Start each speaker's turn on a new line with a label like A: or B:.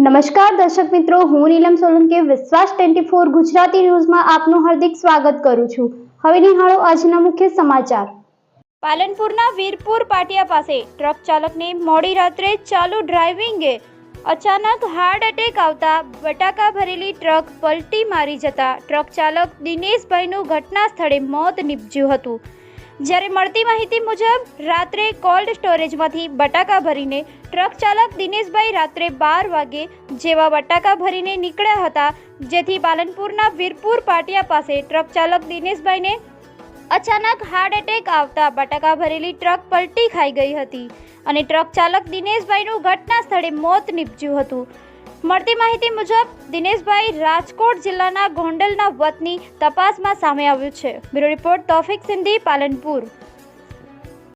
A: નમસ્કાર દર્શક મિત્રો, હું નીલમ સોલંકી વિશ્વાસ 24 ગુજરાતી ન્યૂઝમાં આપનું હાર્દિક સ્વાગત કરું છું। હવે નિહાળો આજના મુખ્ય સમાચાર।
B: પાલનપુરના વીરપુર પાટિયા પાસે ટ્રક ચાલકને મોડી રાત્રે ચાલુ ડ્રાઇવિંગે અચાનક હાર્ટ એટેક આવતા બટાકા ભરેલી ટ્રક પલટી મારી જતા ટ્રક ચાલક દિનેશભાઈનું ઘટના સ્થળે મોત નીપજ્યું હતું। જ્યારે મળતી માહિતી મુજબ રાત્રે કોલ્ડ સ્ટોરેજમાંથી બટાકા ભરીને ટ્રક ચાલક દિનેશભાઈ રાત્રે 12 વાગે જેવા બટાકા ભરીને નીકળ્યા હતા, જેથી પાલનપુરના વીરપુર પાટિયા પાસે ટ્રક ચાલક દિનેશભાઈને અચાનક હાર્ટ એટેક આવતા બટાકા ભરેલી ટ્રક પલટી ખાઈ ગઈ હતી અને ટ્રક ચાલક દિનેશભાઈનું ઘટના સ્થળે મોત નીપજ્યું હતું। મળતી માહિતી મુજબ દિનેશભાઈ રાજકોટ જિલ્લાના ગોંડલના વતની તપાસમાં સામે આવ્યું છે। Bureau report Taufiq Sindhi, Palanpur.